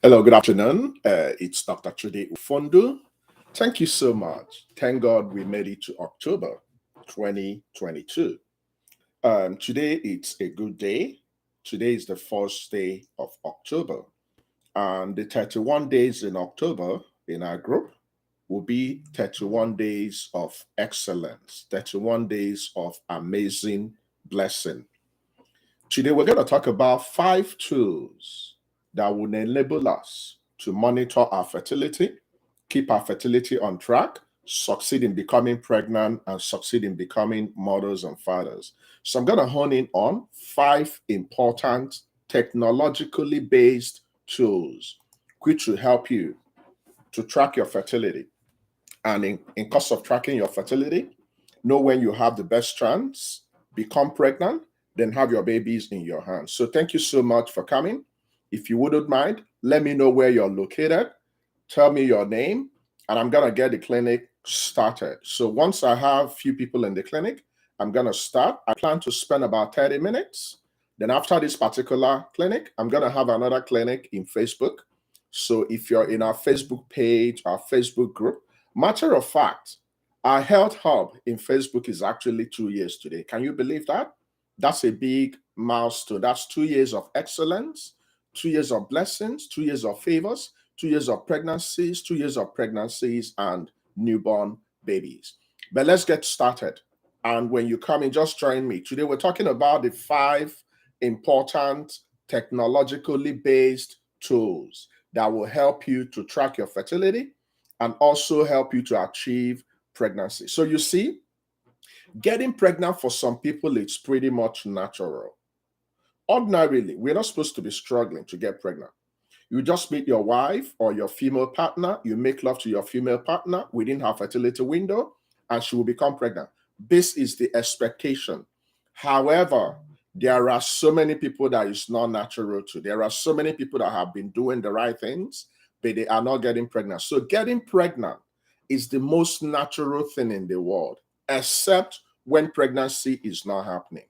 Hello, good afternoon. It's Dr. Chude Ufondu. Thank you so much. Thank God we made it to October 2022. Today it's a good day. Today is the first day of October, and the 31 days in October in our group will be 31 days of excellence, 31 days of amazing blessing. Today we're going to talk about 5 tools that will enable us to monitor our fertility, keep our fertility on track, succeed in becoming pregnant, and succeed in becoming mothers and fathers. So I'm going to hone in on 5 important technologically based tools which will help you to track your fertility. And in course of tracking your fertility, know when you have the best chance, become pregnant, then have your babies in your hands. So thank you so much for coming. If you wouldn't mind, let me know where you're located. Tell me your name, and I'm going to get the clinic started. So once I have a few people in the clinic, I'm going to start. I plan to spend about 30 minutes. Then after this particular clinic, I'm going to have another clinic in Facebook. So if you're in our Facebook page, our Facebook group, matter of fact, our health hub in Facebook is actually 2 years today. Can you believe that? That's a big milestone. That's 2 years of excellence, 2 years of blessings, 2 years of favors, 2 years of pregnancies, 2 years of pregnancies and newborn babies. But let's get started. And when you come in, just join me. Today, we're talking about the 5 important technologically based tools that will help you to track your fertility and also help you to achieve pregnancy. So you see, getting pregnant for some people, it's pretty much natural. Ordinarily, we're not supposed to be struggling to get pregnant. You just meet your wife or your female partner, you make love to your female partner within her fertility window, and she will become pregnant. This is the expectation. However, there are so many people that it's not natural to. There are so many people that have been doing the right things, but they are not getting pregnant. So getting pregnant is the most natural thing in the world, except when pregnancy is not happening.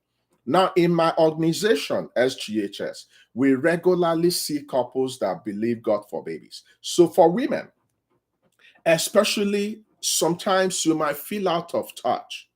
Now, in my organization, SGHS, we regularly see couples that believe God for babies. So for women, especially, sometimes you might feel out of touch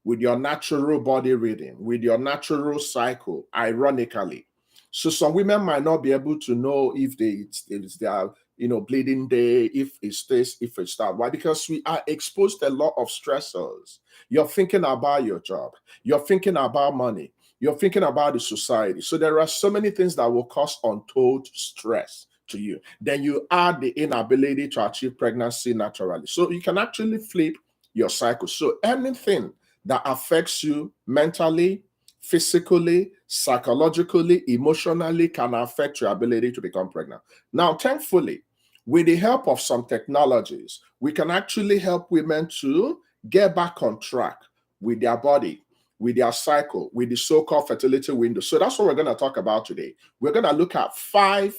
with your natural body rhythm, with your natural cycle, ironically. So some women might not be able to know if it's their bleeding day, if it's this, if it's that. Why? Because we are exposed to a lot of stressors. You're thinking about your job, you're thinking about money, you're thinking about the society. So there are so many things that will cause untold stress to you. Then you add the inability to achieve pregnancy naturally. So you can actually flip your cycle. So anything that affects you mentally, physically, psychologically, emotionally can affect your ability to become pregnant. Now, thankfully, with the help of some technologies, we can actually help women to get back on track with their body, with their cycle, with the so-called fertility window. So that's what we're going to talk about today. We're going to look at 5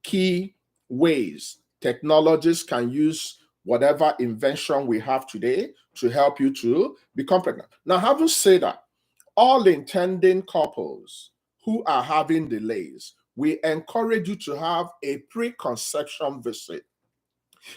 key ways technologies can use whatever invention we have today to help you to become pregnant. Now, having said that, all intending couples who are having delays, we encourage you to have a preconception visit.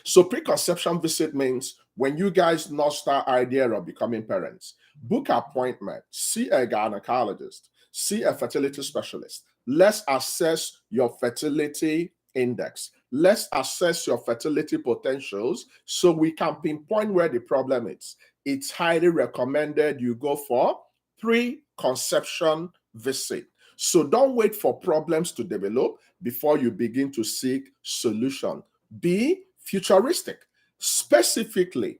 So preconception visit means when you guys not start idea of becoming parents, book appointment, see a gynecologist, see a fertility specialist. Let's assess your fertility index. Let's assess your fertility potentials so we can pinpoint where the problem is. It's highly recommended you go for pre-conception visit. So don't wait for problems to develop before you begin to seek solution. Be futuristic. Specifically,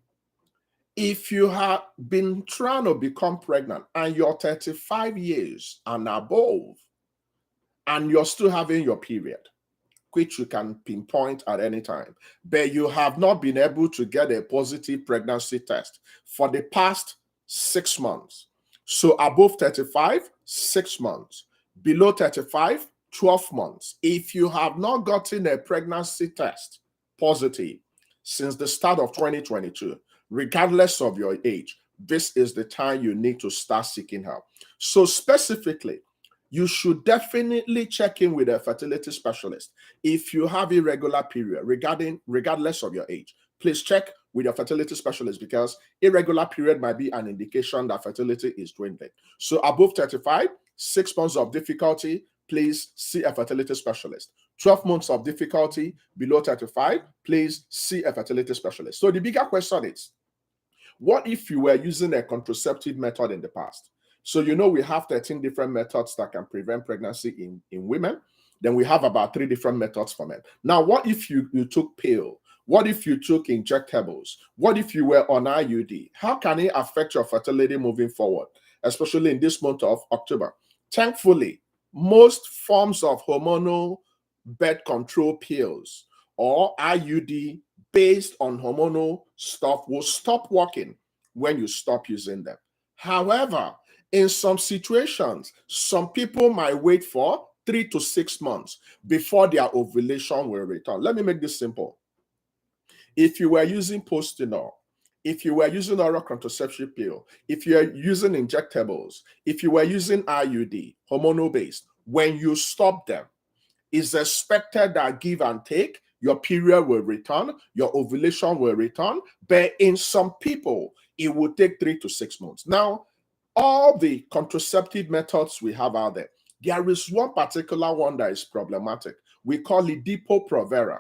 if you have been trying to become pregnant and you're 35 years and above, and you're still having your period, which you can pinpoint at any time, but you have not been able to get a positive pregnancy test for the past 6 months. So above 35, 6 months. Below 35, 12 months. If you have not gotten a pregnancy test positive since the start of 2022, regardless of your age, this is the time you need to start seeking help. So specifically, you should definitely check in with a fertility specialist. If you have irregular period, regardless of your age, please check with your fertility specialist, because irregular period might be an indication that fertility is dwindling. So above 35, 6 months of difficulty, please see a fertility specialist. 12 months of difficulty, below 35, please see a fertility specialist. So the bigger question is, what if you were using a contraceptive method in the past? So we have 13 different methods that can prevent pregnancy in women. Then we have about 3 different methods for men. Now, what if you took pill? What if you took injectables? What if you were on IUD? How can it affect your fertility moving forward, especially in this month of October? Thankfully, most forms of hormonal birth control pills or IUD based on hormonal stuff will stop working when you stop using them. However, in some situations, some people might wait for 3 to 6 months before their ovulation will return. Let me make this simple. If you were using Postinor, if you were using oral contraception pill, if you are using injectables, if you were using IUD, hormonal based, when you stop them, it's expected that give and take, your period will return, your ovulation will return, but in some people, it will take 3 to 6 months. Now, all the contraceptive methods we have out there, there is one particular one that is problematic. We call it Depo-Provera.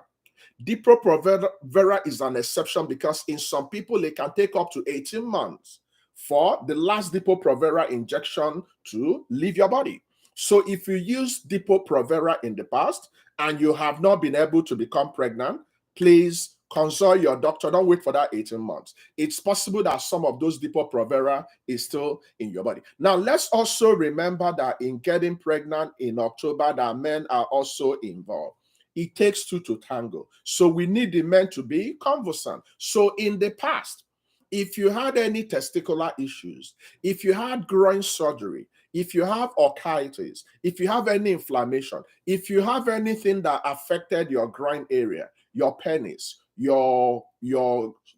Depo-Provera is an exception because in some people, it can take up to 18 months for the last Depo-Provera injection to leave your body. So if you use Depo-Provera in the past and you have not been able to become pregnant, please consult your doctor. Don't wait for that 18 months. It's possible that some of those Depo-Provera is still in your body. Now, let's also remember that in getting pregnant in October, that men are also involved. It takes 2 to tango. So we need the men to be conversant. So in the past, if you had any testicular issues, if you had groin surgery, if you have orchitis, if you have any inflammation, if you have anything that affected your groin area, your penis, your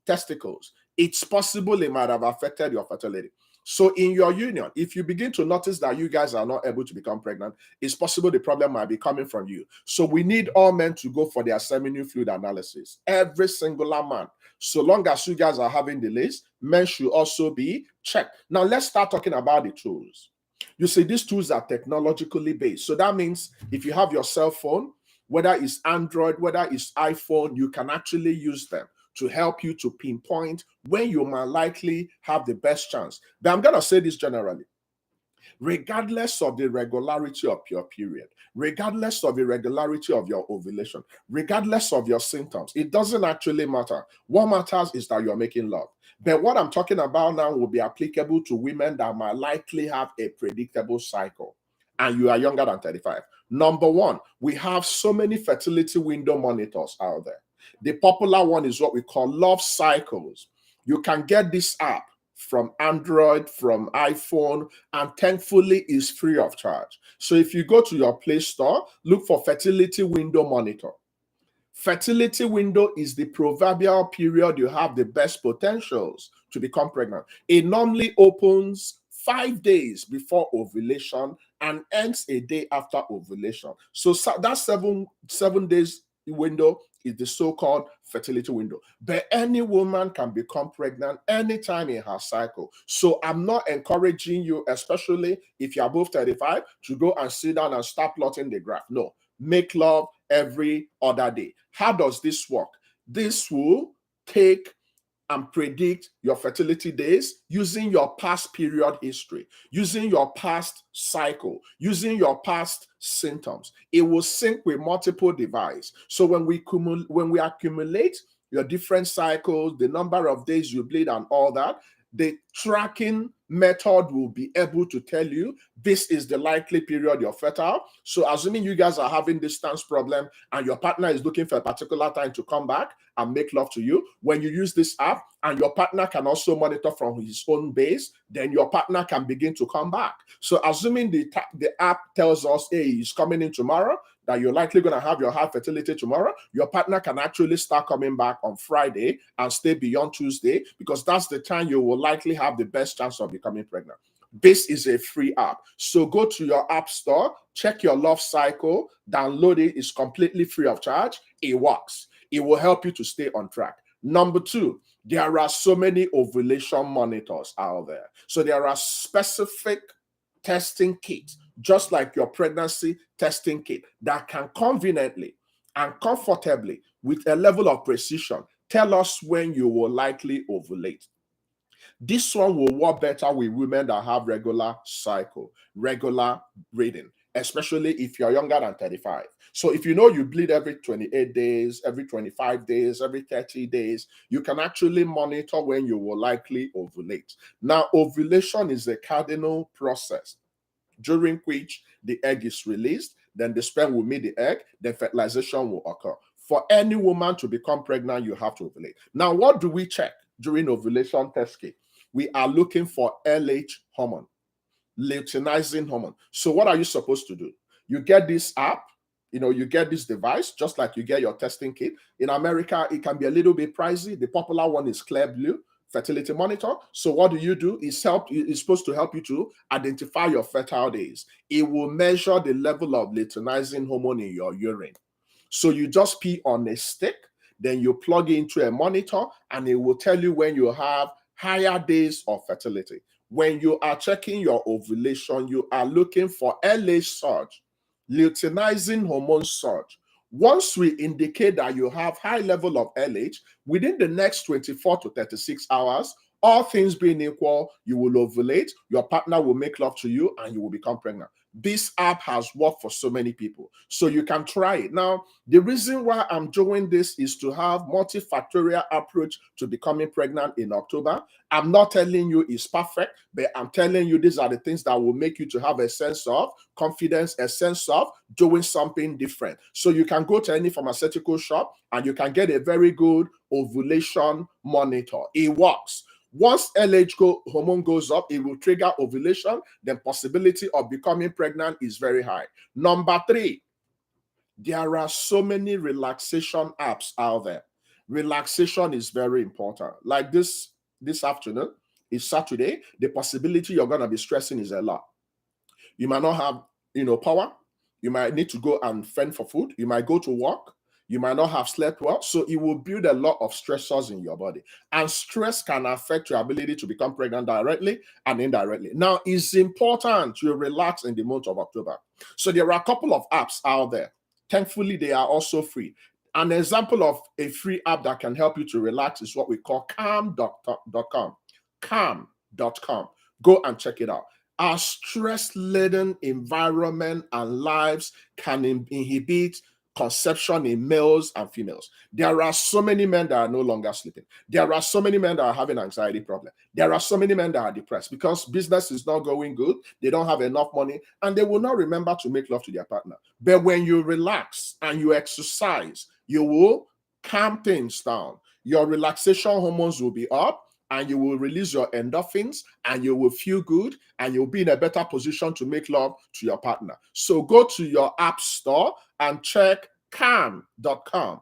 testicles, it's possible it might have affected your fertility. So in your union, if you begin to notice that you guys are not able to become pregnant, it's possible the problem might be coming from you. So we need all men to go for their seminal fluid analysis. Every singular man. So long as you guys are having delays, men should also be checked. Now let's start talking about the tools. You see, these tools are technologically based. So that means if you have your cell phone, whether it's Android, whether it's iPhone, you can actually use them to help you to pinpoint when you might likely have the best chance. But I'm going to say this generally. Regardless of the regularity of your period, regardless of the regularity of your ovulation, regardless of your symptoms, it doesn't actually matter. What matters is that you're making love. But what I'm talking about now will be applicable to women that might likely have a predictable cycle and you are younger than 35. Number one, we have so many fertility window monitors out there. The popular one is what we call Love Cycles. You can get this app from Android, from iPhone, and thankfully is free of charge. So if you go to your Play Store, look for Fertility Window Monitor. Fertility window is the proverbial period you have the best potentials to become pregnant. It normally opens 5 days before ovulation and ends a day after ovulation. So that seven days window is the so-called fertility window. But any woman can become pregnant anytime in her cycle. So I'm not encouraging you, especially if you're above 35, to go and sit down and start plotting the graph. No, make love every other day. How does this work? This will take and predict your fertility days using your past period history, using your past cycle, using your past symptoms. It will sync with multiple devices. So when we accumulate your different cycles, the number of days you bleed and all that, the tracking method will be able to tell you this is the likely period you're fertile. So assuming you guys are having distance problem and your partner is looking for a particular time to come back and make love to you, when you use this app and your partner can also monitor from his own base, then your partner can begin to come back. So assuming the app tells us, hey, he's coming in tomorrow, that you're likely going to have your high fertility tomorrow, your partner can actually start coming back on Friday and stay beyond Tuesday, because that's the time you will likely have the best chance of becoming pregnant. This is a free app. So go to your app store, check your love cycle, download it. It's completely free of charge. It works. It will help you to stay on track. Number two, there are so many ovulation monitors out there. So there are specific testing kits, just like your pregnancy testing kit, that can conveniently and comfortably, with a level of precision, tell us when you will likely ovulate. This one will work better with women that have regular cycle, regular reading, especially if you're younger than 35. So if you know you bleed every 28 days, every 25 days, every 30 days, you can actually monitor when you will likely ovulate. Now, ovulation is a cardinal process during which the egg is released, then the sperm will meet the egg, then fertilization will occur. For any woman to become pregnant, you have to ovulate. Now, what do we check during ovulation test kit? We are looking for LH hormone, luteinizing hormone. So what are you supposed to do? You get this app, you get this device, just like you get your testing kit. In America, it can be a little bit pricey. The popular one is Clear Blue Fertility Monitor. So what do? It's supposed to help you to identify your fertile days. It will measure the level of luteinizing hormone in your urine. So you just pee on a stick, then you plug it into a monitor, and it will tell you when you have higher days of fertility. When you are checking your ovulation, you are looking for LH surge, luteinizing hormone surge. Once we indicate that you have high level of LH, within the next 24 to 36 hours, all things being equal, you will ovulate, your partner will make love to you, and you will become pregnant. This app has worked for so many people, so you can try it. Now, the reason why I'm doing this is to have multifactorial approach to becoming pregnant in October. I'm not telling you it's perfect, but I'm telling you these are the things that will make you to have a sense of confidence, a sense of doing something different. So you can go to any pharmaceutical shop and you can get a very good ovulation monitor. It works. Once LH hormone goes up, it will trigger ovulation. The possibility of becoming pregnant is very high. Number three, there are so many relaxation apps out there. Relaxation is very important. Like this afternoon, it's Saturday. The possibility you're going to be stressing is a lot. You might not have, power. You might need to go and fend for food. You might go to work. You might not have slept well. So it will build a lot of stressors in your body. And stress can affect your ability to become pregnant directly and indirectly. Now, it's important to relax in the month of October. So there are a couple of apps out there. Thankfully, they are also free. An example of a free app that can help you to relax is what we call calm.com. Calm.com. Go and check it out. Our stress-laden environment and lives can inhibit conception in males and females. There are so many men that are no longer sleeping. There are so many men that are having anxiety problems. There are so many men that are depressed because business is not going good. They don't have enough money and they will not remember to make love to their partner. But when you relax and you exercise, you will calm things down. Your relaxation hormones will be up and you will release your endorphins and you will feel good and you'll be in a better position to make love to your partner. So go to your app store and check calm.com.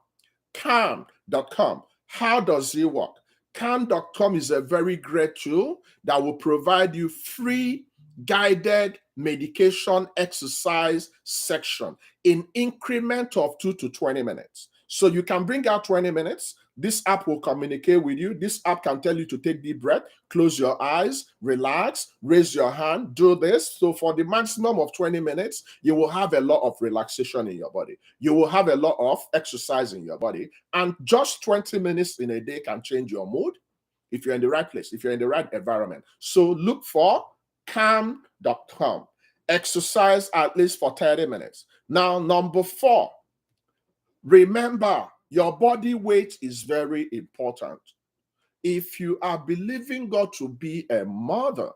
Calm.com. How does it work? Calm.com is a very great tool that will provide you free guided medication exercise section in increment of 2 to 20 minutes. So you can bring out 20 minutes. This app will communicate with you. This app can tell you to take deep breath, close your eyes, relax, raise your hand, do this. So for the maximum of 20 minutes, you will have a lot of relaxation in your body. You will have a lot of exercise in your body. And just 20 minutes in a day can change your mood if you're in the right place, if you're in the right environment. So look for calm.com. Exercise at least for 30 minutes. Now, number 4, remember, your body weight is very important. If you are believing God to be a mother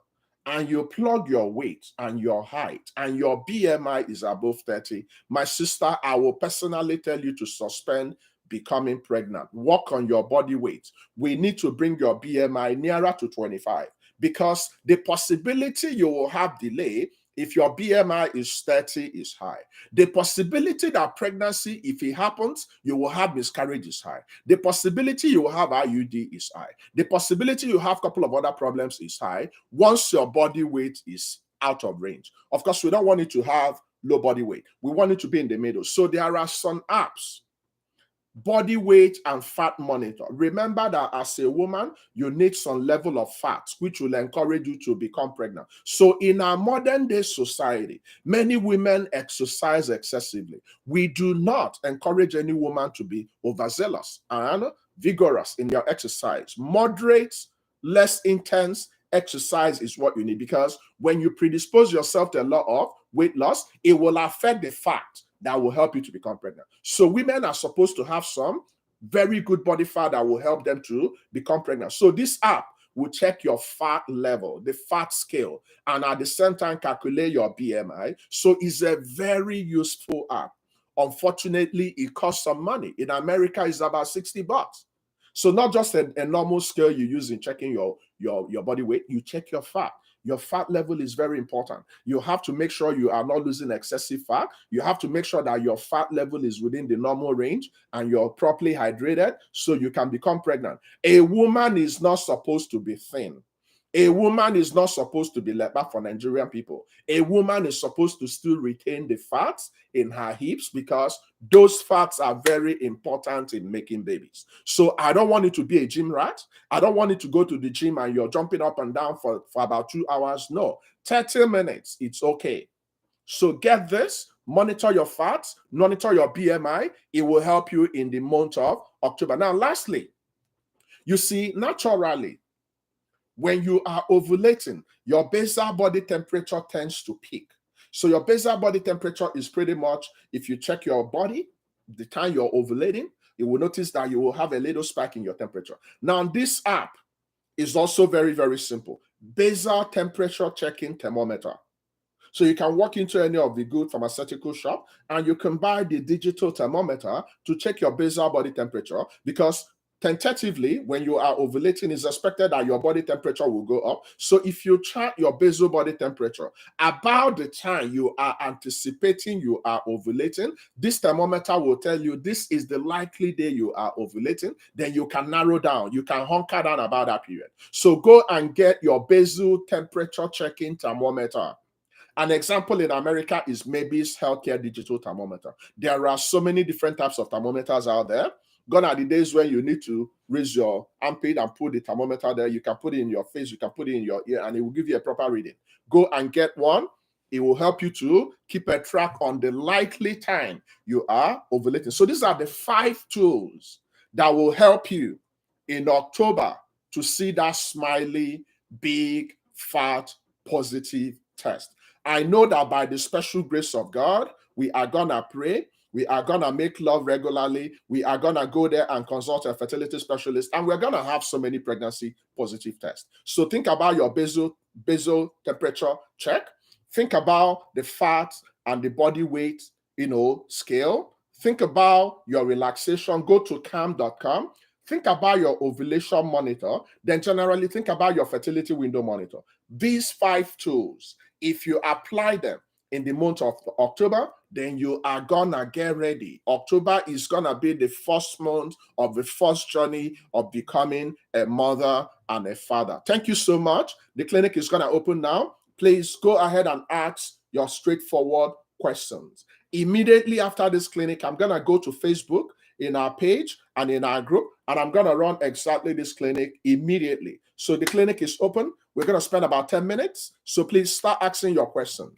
and you plug your weight and your height and your BMI is above 30, my sister, I will personally tell you to suspend becoming pregnant. Work on your body weight. We need to bring your BMI nearer to 25 because the possibility you will have delay If your BMI is 30, is high. The possibility that pregnancy, if it happens, you will have miscarriage is high. The possibility you will have IUD is high. The possibility you have a couple of other problems is high once your body weight is out of range. Of course, we don't want it to have low body weight. We want it to be in the middle. So there are some apps, body weight and fat monitor. Remember that as a woman, you need some level of fat, which will encourage you to become pregnant. So in our modern day society, many women exercise excessively. We do not encourage any woman to be overzealous and vigorous in their exercise. Moderate, less intense exercise is what you need, because when you predispose yourself to a lot of weight loss, it will affect the fat that will help you to become pregnant. So women are supposed to have some very good body fat that will help them to become pregnant. So this app will check your fat level, the fat scale, and at the same time calculate your BMI. So it's a very useful app. Unfortunately, it costs some money. In America, it's about $60. So not just a normal scale you use in checking your body weight, you check your fat. Your fat level is very important. You have to make sure you are not losing excessive fat. You have to make sure that your fat level is within the normal range and you're properly hydrated so you can become pregnant. A woman is not supposed to be thin. A woman is not supposed to be leper for Nigerian people. A woman is supposed to still retain the fats in her hips because those fats are very important in making babies. So I don't want you to be a gym rat. I don't want you to go to the gym and you're jumping up and down for about 2 hours. No, 30 minutes, it's okay. So get this, monitor your fats, monitor your BMI. It will help you in the month of October. Now, lastly, you see, naturally, when you are ovulating, your basal body temperature tends to peak. So your basal body temperature is pretty much, if you check your body, the time you're ovulating, you will notice that you will have a little spike in your temperature. Now, this app is also very, very simple. Basal temperature checking thermometer. So you can walk into any of the good pharmaceutical shop and you can buy the digital thermometer to check your basal body temperature, because tentatively, when you are ovulating, it's expected that your body temperature will go up. So if you chart your basal body temperature about the time you are anticipating you are ovulating, this thermometer will tell you this is the likely day you are ovulating. Then you can narrow down, you can hunker down about that period. So go and get your basal temperature checking thermometer. An example in America is Maybe's Healthcare Digital Thermometer. There are so many different types of thermometers out there. Gone are the days when you need to raise your armpit and put the thermometer there. You can put it in your face, you can put it in your ear, and it will give you a proper reading. Go and get one. It will help you to keep a track on the likely time you are ovulating. So these are the 5 tools that will help you in October to see that smiley, big, fat, positive test. I know that by the special grace of God, we are going to pray. We are going to make love regularly. We are going to go there and consult a fertility specialist. And we're going to have so many pregnancy positive tests. So think about your basal temperature check. Think about the fat and the body weight, scale. Think about your relaxation. Go to calm.com. Think about your ovulation monitor. Then generally think about your fertility window monitor. These 5 tools, if you apply them in the month of October, then you are gonna get ready. October is gonna be the first month of the first journey of becoming a mother and a father. Thank you so much. The clinic is gonna open now. Please go ahead and ask your straightforward questions. Immediately after this clinic, I'm gonna go to Facebook in our page and in our group, and I'm gonna run exactly this clinic immediately. So the clinic is open. We're gonna spend about 10 minutes. So please start asking your questions.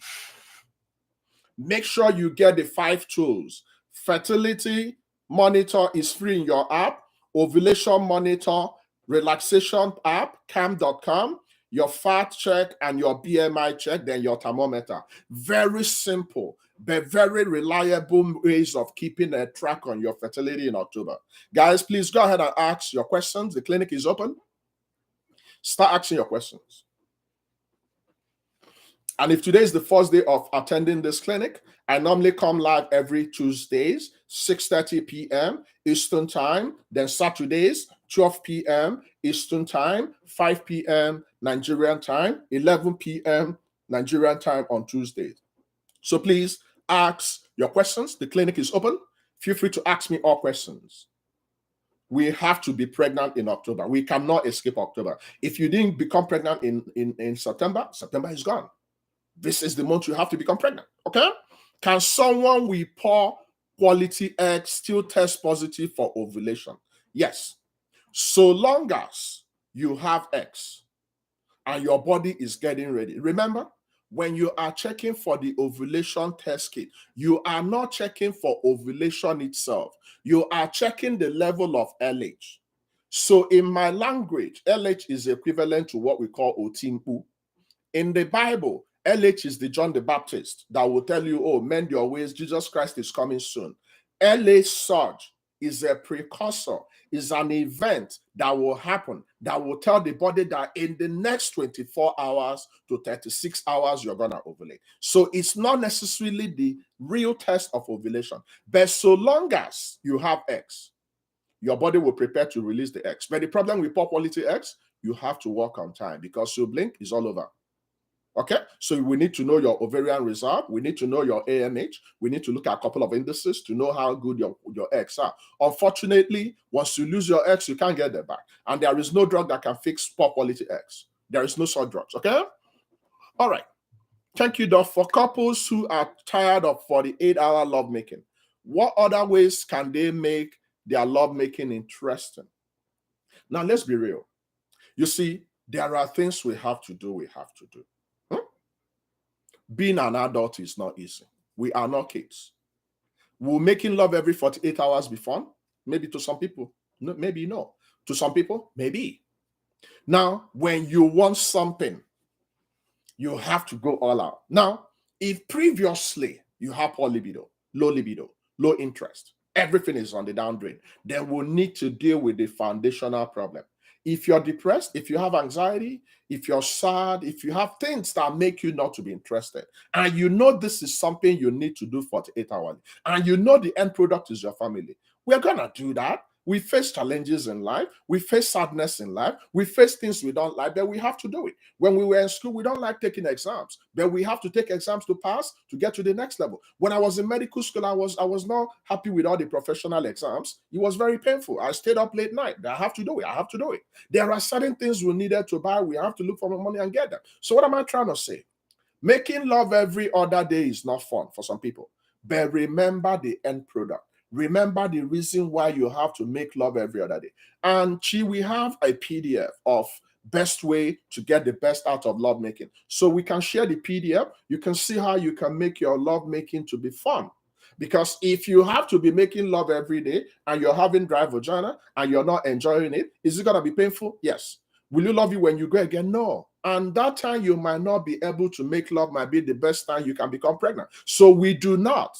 Make sure you get the 5 tools. Fertility Monitor is free in your app. Ovulation Monitor, Relaxation app, calm.com, your fat check and your BMI check, then your thermometer. Very simple, but very reliable ways of keeping a track on your fertility in October. Guys, please go ahead and ask your questions. The clinic is open. Start asking your questions. And if today is the first day of attending this clinic, I normally come live every Tuesdays, 6:30 p.m. Eastern Time. Then Saturdays, 12 p.m. Eastern Time, 5 p.m. Nigerian Time, 11 p.m. Nigerian time on Tuesdays. So please ask your questions. The clinic is open. Feel free to ask me all questions. We have to be pregnant in October. We cannot escape October. If you didn't become pregnant in September, September is gone. This is the month you have to become pregnant. Okay? Can someone with poor quality eggs still test positive for ovulation? Yes. So long as you have eggs and your body is getting ready. Remember, when you are checking for the ovulation test kit, you are not checking for ovulation itself. You are checking the level of LH. So in my language, LH is equivalent to what we call Otimpu. In the Bible, LH is the John the Baptist that will tell you, oh, mend your ways, Jesus Christ is coming soon. LH surge is a precursor, is an event that will happen, that will tell the body that in the next 24 hours to 36 hours, you're going to ovulate. So it's not necessarily the real test of ovulation. But so long as you have eggs, your body will prepare to release the eggs. But the problem with poor quality eggs, you have to work on time because you blink, it's all over. Okay, so we need to know your ovarian reserve. We need to know your AMH. We need to look at a couple of indices to know how good your eggs are. Unfortunately, once you lose your eggs, you can't get them back. And there is no drug that can fix poor quality eggs. There is no such drugs, okay? All right. Thank you, Doc. For couples who are tired of 48-hour lovemaking, what other ways can they make their lovemaking interesting? Now, let's be real. You see, there are things we have to do. Being an adult is not easy. We are not kids. Will making love every 48 hours be fun? Maybe to some people. No, maybe no. To some people, maybe. Now, when you want something, you have to go all out. Now, if previously you have poor libido, low interest, everything is on the down drain, then we'll need to deal with the foundational problem. If you're depressed, if you have anxiety, if you're sad, if you have things that make you not to be interested, and you know this is something you need to do 48 hours, and you know the end product is your family, we're going to do that. We face challenges in life. We face sadness in life. We face things we don't like, but we have to do it. When we were in school, we don't like taking exams, but we have to take exams to pass to get to the next level. When I was in medical school, I was not happy with all the professional exams. It was very painful. I stayed up late night. I have to do it. There are certain things we needed to buy. We have to look for money and get them. So what am I trying to say? Making love every other day is not fun for some people, but remember the end product. Remember the reason why you have to make love every other day. And we have a PDF of best way to get the best out of lovemaking. So we can share the PDF. You can see how you can make your lovemaking to be fun. Because if you have to be making love every day and you're having dry vagina and you're not enjoying it, is it going to be painful? Yes. Will you love it when you go again? No. And that time you might not be able to make love, might be the best time you can become pregnant. So we do not.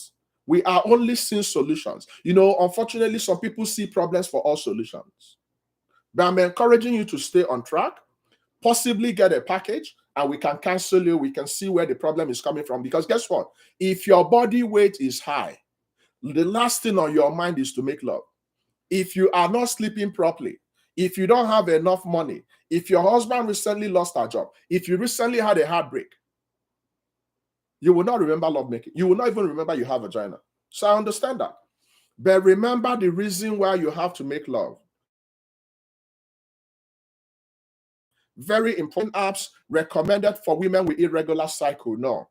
We are only seeing solutions. You know, unfortunately, some people see problems for all solutions. But I'm encouraging you to stay on track, possibly get a package, and we can cancel you. We can see where the problem is coming from. Because guess what? If your body weight is high, the last thing on your mind is to make love. If you are not sleeping properly, if you don't have enough money, if your husband recently lost a job, if you recently had a heartbreak, you will not remember lovemaking. You will not even remember you have a vagina. So I understand that. But remember the reason why you have to make love. Very important apps recommended for women with irregular cycle. No.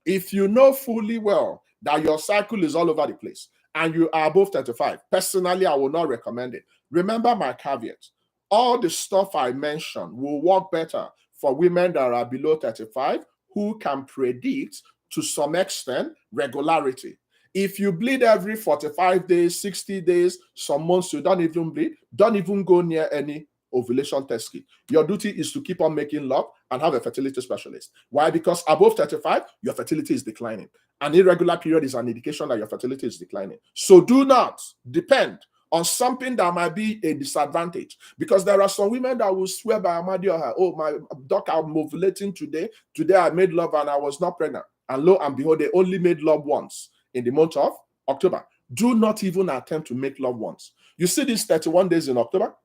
If you know fully well that your cycle is all over the place and you are above 35, personally, I will not recommend it. Remember my caveat. All the stuff I mentioned will work better for women that are below 35 who can predict to some extent regularity. If you bleed every 45 days, 60 days, some months you don't even bleed, don't even go near any ovulation test kit. Your duty is to keep on making love and have a fertility specialist. Why? Because above 35, your fertility is declining. An irregular period is an indication that your fertility is declining. So do not depend on something that might be a disadvantage. Because there are some women that will swear by Amadi or her, oh, my doc, I'm ovulating today. Today I made love and I was not pregnant. And lo and behold, they only made love once in the month of October. Do not even attempt to make love once. You see these 31 days in October?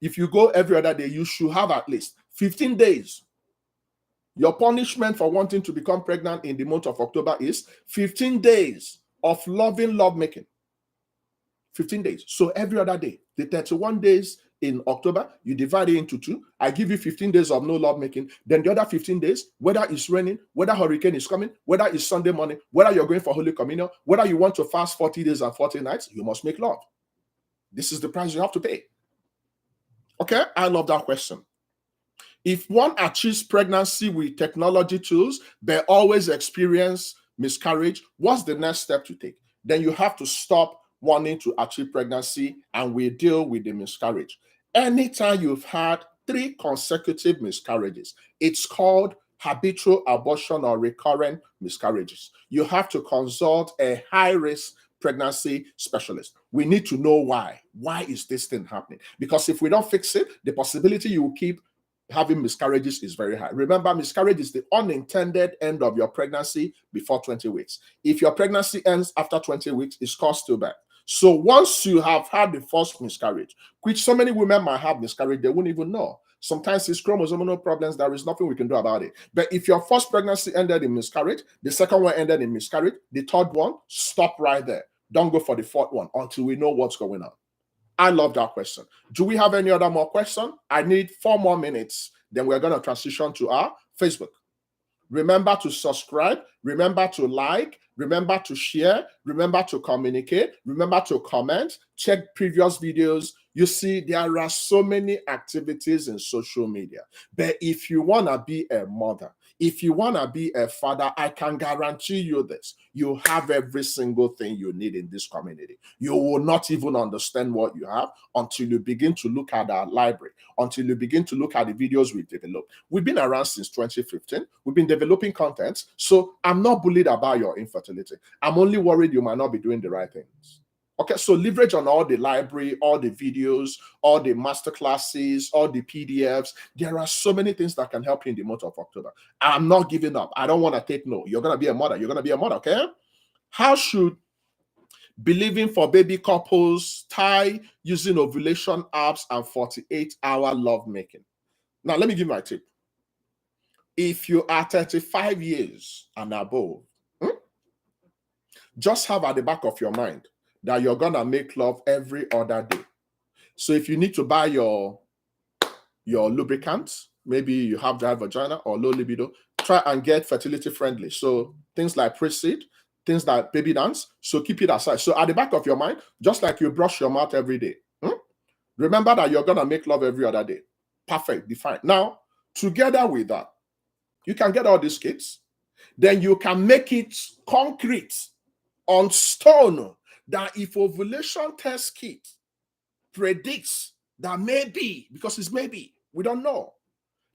If you go every other day, you should have at least 15 days Your punishment for wanting to become pregnant in the month of October is 15 days of loving lovemaking. 15 days. So every other day, the 31 days in October, you divide it into 2. I give you 15 days of no lovemaking. Then the other 15 days, whether it's raining, whether hurricane is coming, whether it's Sunday morning, whether you're going for Holy Communion, whether you want to fast 40 days and 40 nights, you must make love. This is the price you have to pay. Okay, I love that question. If one achieves pregnancy with technology tools, but always experience miscarriage, what's the next step to take? Then you have to stop wanting to achieve pregnancy and we deal with the miscarriage. Anytime you've had 3 consecutive miscarriages, it's called habitual abortion or recurrent miscarriages. You have to consult a high-risk pregnancy specialist. We need to know why. Why is this thing happening? Because if we don't fix it, the possibility you will keep having miscarriages is very high. Remember, miscarriage is the unintended end of your pregnancy before 20 weeks. If your pregnancy ends after 20 weeks, it's called stillbirth. So once you have had the first miscarriage, which so many women might have miscarriage, they won't even know. Sometimes it's chromosomal problems. There is nothing we can do about it. But if your first pregnancy ended in miscarriage, the second one ended in miscarriage, the third one, stop right there. Don't go for the fourth one until we know what's going on. I love that question. Do we have any other more question? I need 4 more minutes. Then we're going to transition to our Facebook. Remember to subscribe. Remember to like. Remember to share. Remember to communicate. Remember to comment. Check previous videos. You see, there are so many activities in social media. But if you want to be a mother, if you want to be a father, I can guarantee you this. You have every single thing you need in this community. You will not even understand what you have until you begin to look at our library, until you begin to look at the videos we've developed. We've been around since 2015. We've been developing content. So I'm not bullied about your infertility. I'm only worried you might not be doing the right things. Okay, so leverage on all the library, all the videos, all the masterclasses, all the PDFs. There are so many things that can help you in the month of October. I'm not giving up. I don't want to take no. You're going to be a mother. You're going to be a mother, okay? How should believing for baby couples tie using ovulation apps and 48-hour lovemaking? Now, let me give my tip. If you are 35 years and above, just have at the back of your mind that you're going to make love every other day. So if you need to buy your lubricants, maybe you have dry vagina or low libido, try and get fertility friendly. So things like pre-seed, things like baby dance, so keep it aside. So at the back of your mind, just like you brush your mouth every day, remember that you're going to make love every other day. Perfect, define. Now, together with that, you can get all these kits. Then you can make it concrete on stone that if ovulation test kit predicts that maybe, because it's maybe, we don't know,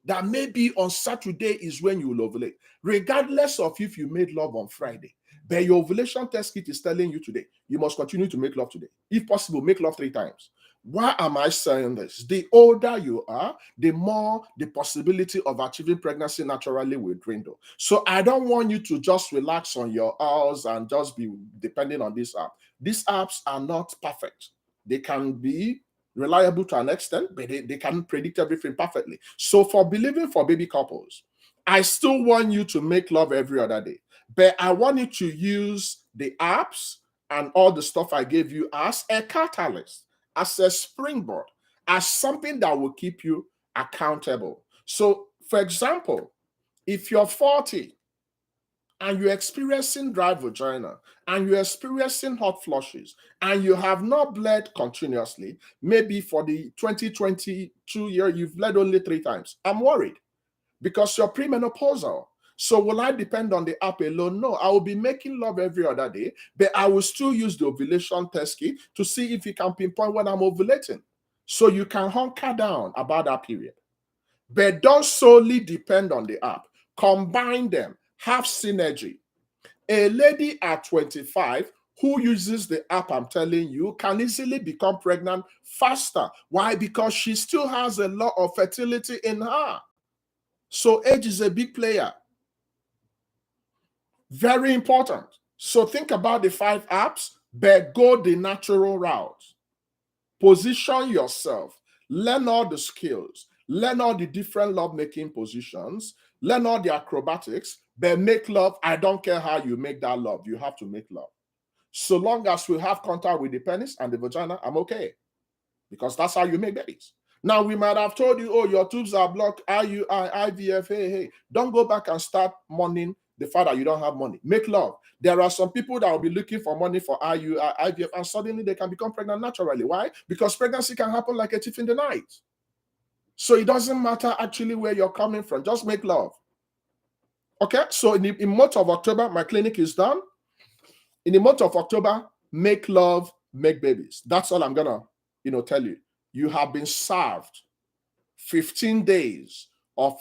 that maybe on Saturday is when you will ovulate, regardless of if you made love on Friday. But your ovulation test kit is telling you today, you must continue to make love today. If possible, make love 3 times. Why am I saying this? The older you are, the more the possibility of achieving pregnancy naturally will dwindle. So I don't want you to just relax on your hours and just be depending on this app. These apps are not perfect. They can be reliable to an extent, but they can predict everything perfectly. So for believing for baby couples, I still want you to make love every other day. But I want you to use the apps and all the stuff I gave you as a catalyst, as a springboard, as something that will keep you accountable. So, for example, if you're 40 and you're experiencing dry vagina and you're experiencing hot flushes and you have not bled continuously, maybe for the 2022 year, you've bled only 3 times. I'm worried because you're premenopausal. So will I depend on the app alone? No, I will be making love every other day, but I will still use the ovulation test kit to see if it can pinpoint when I'm ovulating. So you can hunker down about that period. But don't solely depend on the app. Combine them. Have synergy. A lady at 25 who uses the app I'm telling you can easily become pregnant faster. Why? Because she still has a lot of fertility in her. So age is a big player. Very important. So think about the 5 apps, but go the natural route. Position yourself. Learn all the skills. Learn all the different lovemaking positions. learn all the acrobatics, but make love. I don't care how you make that love. You have to make love. So long as we have contact with the penis and the vagina, I'm okay. Because that's how you make babies. Now, we might have told you, oh, your tubes are blocked, IUI, IVF, hey. Don't go back and start mourning the fact that you don't have money. Make love. There are some people that will be looking for money for IUI, IVF, and suddenly they can become pregnant naturally. Why? Because pregnancy can happen like a thief in the night. So it doesn't matter actually where you're coming from. Just make love. Okay? So in the month of October, my clinic is done. In the month of October, make love, make babies. That's all I'm going to tell you. You have been served 15 days of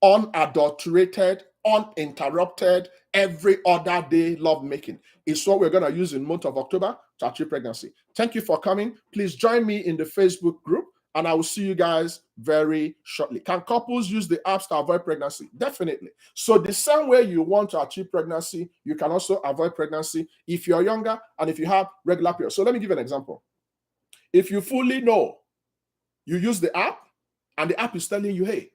unadulterated, uninterrupted, every other day love making. It's what we're going to use in the month of October to achieve pregnancy. Thank you for coming. Please join me in the Facebook group, and I will see you guys very shortly. Can couples use the apps to avoid pregnancy? Definitely. So the same way you want to achieve pregnancy, you can also avoid pregnancy if you're younger and if you have regular periods. So let me give you an example. If you fully know, you use the app, and the app is telling you, hey,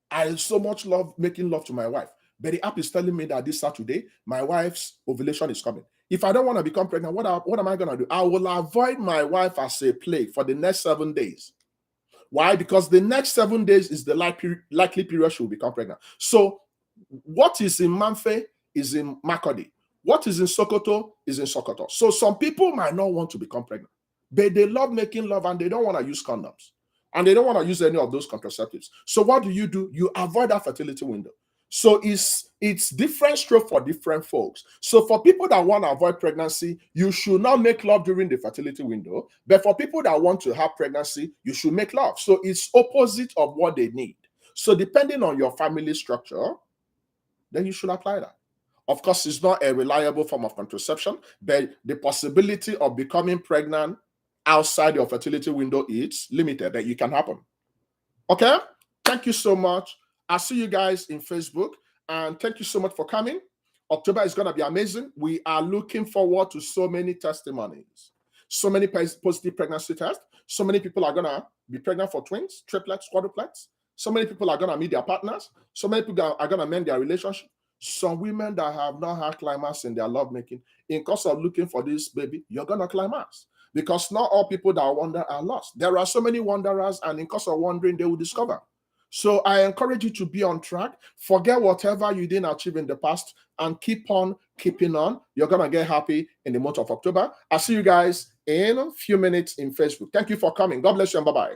I so much love making love to my wife, but the app is telling me that this Saturday, my wife's ovulation is coming. If I don't want to become pregnant, what am I going to do? I will avoid my wife as a plague for the next 7 days. Why? Because the next 7 days is the likely period she will become pregnant. So what is in Manfe is in Makodi. What is in Sokoto is in Sokoto. So some people might not want to become pregnant, but they love making love and they don't want to use condoms. And they don't want to use any of those contraceptives. So what do? You avoid that fertility window. So it's different stroke for different folks. So for people that want to avoid pregnancy, you should not make love during the fertility window. But for people that want to have pregnancy, you should make love. So it's opposite of what they need. So depending on your family structure, then you should apply that. Of course, it's not a reliable form of contraception, but the possibility of becoming pregnant outside your fertility window is limited, that you can happen. Okay? Thank you so much. I'll see you guys in Facebook, and thank you so much for coming. October is going to be amazing. We are looking forward to so many testimonies, so many positive pregnancy tests. So many people are going to be pregnant for twins, triplets, quadruplets. So many people are going to meet their partners. So many people are going to mend their relationship. Some women that have not had climax in their lovemaking, in course of looking for this baby, you're going to climax. Because not all people that wander are lost. There are so many wanderers, and in course of wandering, they will discover. So I encourage you to be on track. Forget whatever you didn't achieve in the past and keep on keeping on. You're going to get happy in the month of October. I'll see you guys in a few minutes in Facebook. Thank you for coming. God bless you and bye-bye.